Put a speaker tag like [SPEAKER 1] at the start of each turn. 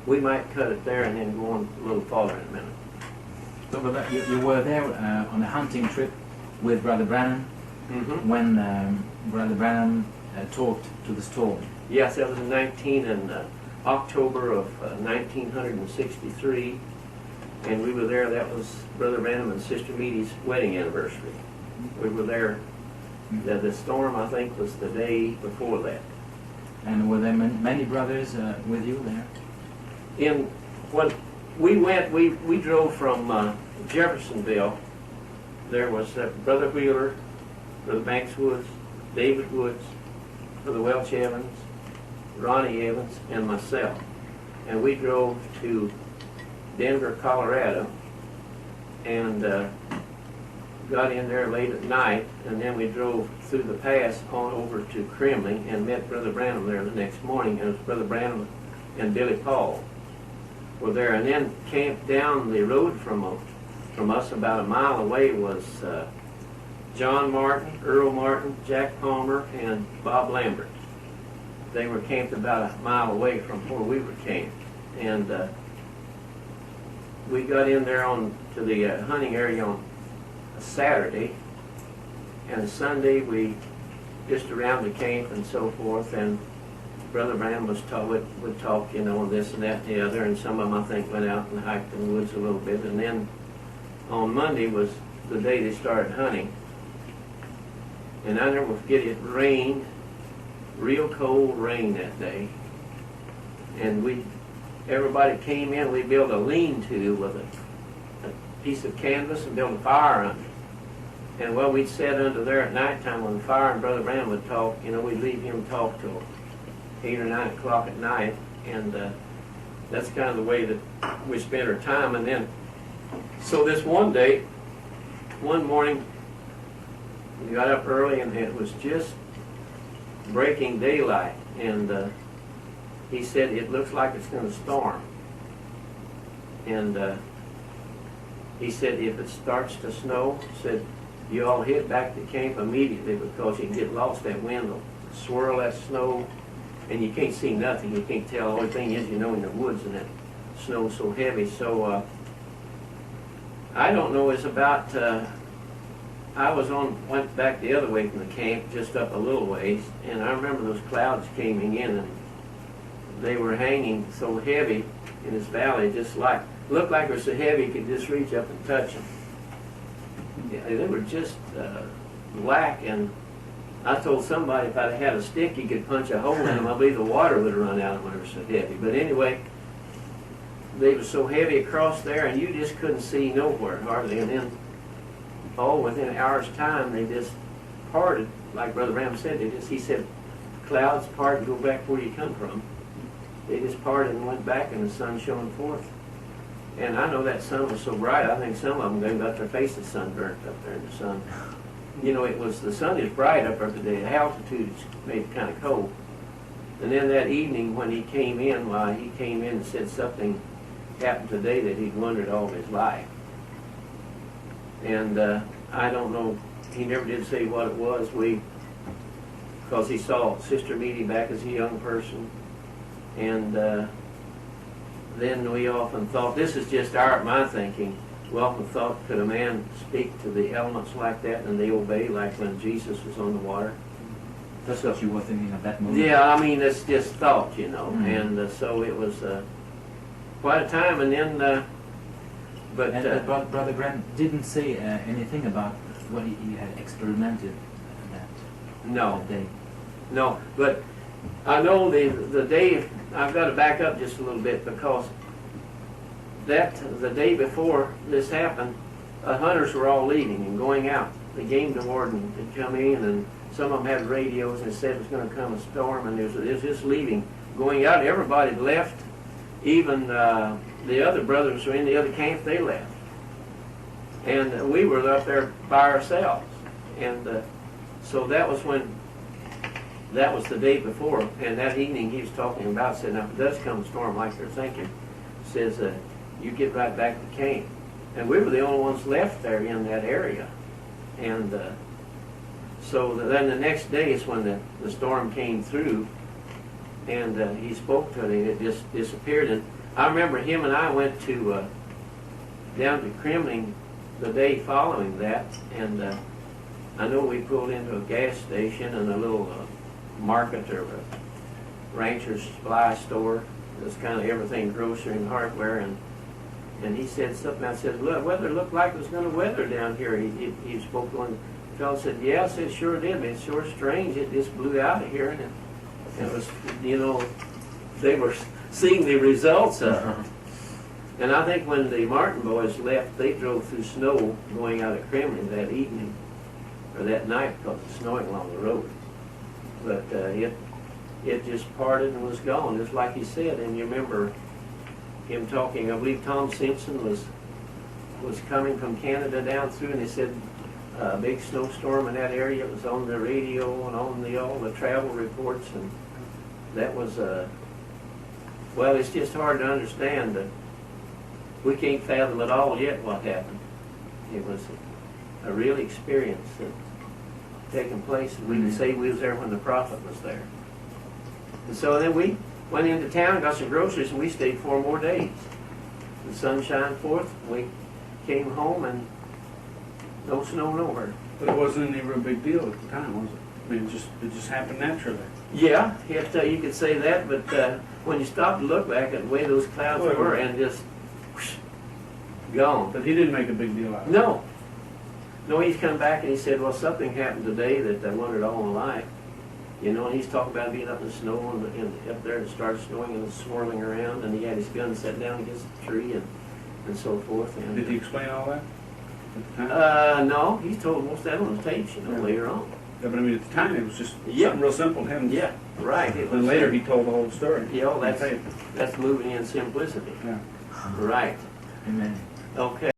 [SPEAKER 1] we might cut it there and then go on a little farther in a minute.
[SPEAKER 2] So, Brother, you were there on a hunting trip with Brother Branham when Brother Branham talked to the storm.
[SPEAKER 1] Yes, that was in October of 1963, and we were there. That was Brother Branham and Sister Meady's wedding anniversary. We were there. The storm, I think, was the day before that.
[SPEAKER 2] And were there many brothers with you there?
[SPEAKER 1] When we went, we drove from Jeffersonville. There was Brother Wheeler, Brother Banks Woods, David Woods, Brother Welch Evans, Ronnie Evans, and myself. And we drove to Denver, Colorado, and got in there late at night, and then we drove through the pass on over to Kremling and met Brother Branham there the next morning. And it was Brother Branham and Billy Paul were there. And then camped down the road from us about a mile away was John Martin, Earl Martin, Jack Palmer, and Bob Lambert. They were camped about a mile away from where we were camped. And we got in there to the hunting area on a Saturday, and a Sunday we just around the camp and so forth, and Brother Branham would talk, you know, this and that and the other, and some of them I think went out and hiked in the woods a little bit. And then on Monday was the day they started hunting, and I never forget, it rained, real cold rain that day, and everybody came in. We built a lean-to with a piece of canvas and built a fire under it. And well, we'd sit under there at nighttime on the fire, and Brother Branham would talk. You know, we'd leave him talk till 8 or 9 o'clock at night, and that's kind of the way that we spent our time. And then, so this one morning, we got up early, and it was just breaking daylight, and he said, it looks like it's going to storm. And he said, if it starts to snow, said, you all head back to camp immediately, because you can get lost. That wind will swirl that snow, and you can't see nothing. You can't tell. The only thing is, you know, in the woods, and that snow's so heavy. So I don't know, it's about, I went back the other way from the camp, just up a little ways, and I remember those clouds coming in, and they were hanging so heavy in this valley, looked like they were so heavy you could just reach up and touch them. Yeah, they were just black, and I told somebody if I'd had a stick you could punch a hole in them, I believe the water would have run out of them when they were so heavy. But anyway, they were so heavy across there, and you just couldn't see nowhere hardly. And then, within an hour's time, they just parted, like Brother Branham said. He said, clouds part and go back where you come from. They just parted and went back, and the sun shone forth. And I know that sun was so bright, I think some of them, they got their faces sunburnt up there in the sun. You know, the sun is bright up there today. The altitude made it kind of cold. And then that evening when he came in, he came in and said something happened today that he'd wondered all his life. And I don't know, he never did say what it was. Because he saw Sister Meady back as a young person. And then we often thought, this is just my thinking, we often thought, could a man speak to the elements like that and they obey, like when Jesus was on the water?
[SPEAKER 2] That's what you were thinking at that moment?
[SPEAKER 1] Yeah, I mean, it's just thought, you know. And so it was quite a time. And then,
[SPEAKER 2] Brother Grant didn't say anything about what he had experimented that day.
[SPEAKER 1] No, but I know the day, I've got to back up just a little bit, because the day before this happened, hunters were all leaving and going out. The game warden had come in, and some of them had radios and said it was going to come a storm, and it was just leaving, going out. Everybody left. Even the other brothers who were in the other camp, they left. And we were up there by ourselves. And so that was the day before. And that evening he was talking about, said, now if it does come a storm like they're thinking, says, you get right back to camp. And we were the only ones left there in that area. And so then the next day is when the storm came through, and he spoke to it, and it just disappeared. And I remember him and I went to down to Kremling the day following that, and I know we pulled into a gas station and a little market or a rancher's supply store. It was kind of everything, grocery and hardware, and he said something. I said, "Look, weather looked like it was going to weather down here." He spoke to one. The fellow said, "Yeah," I said, "Sure did, but it's sure strange. It just blew out of here, and it was, you know, they were seeing the results of it." And I think when the Martin boys left, they drove through snow going out of Kremlin that evening, or that night, because it was snowing along the road. But it just parted and was gone, just like he said. And you remember him talking, I believe Tom Simpson was coming from Canada down through, and he said a big snowstorm in that area. It was on the radio and on all the travel reports, and that was, well, it's just hard to understand that we can't fathom at all yet what happened. It was a real experience that taking place, and we can say we was there when the prophet was there. And so then we went into town, got some groceries, and we stayed 4 more days. The sun shined forth, we came home, and no snow nowhere.
[SPEAKER 3] But it wasn't any real big deal at the time, was it? I mean, it just happened naturally.
[SPEAKER 1] Yeah, you could say that, but when you stop to look back at the way those clouds were, and just whoosh, gone.
[SPEAKER 3] But he didn't make a big deal out of it.
[SPEAKER 1] No. No, he's come back and he said, well, something happened today that I wondered all my life. You know, and he's talking about being up in snow and up there, and it started snowing and it was swirling around, and he had his gun set down against the tree and so forth. And,
[SPEAKER 3] did he explain all that at the time?
[SPEAKER 1] No, he told most of that on the tapes, you know, later on.
[SPEAKER 3] Yeah, but I mean, at the time, it was just something real simple. Him.
[SPEAKER 1] Yeah, right.
[SPEAKER 3] It was, then later, he told the whole story.
[SPEAKER 1] Yeah, that's moving in simplicity.
[SPEAKER 3] Yeah.
[SPEAKER 1] Right.
[SPEAKER 2] Amen.
[SPEAKER 1] Okay.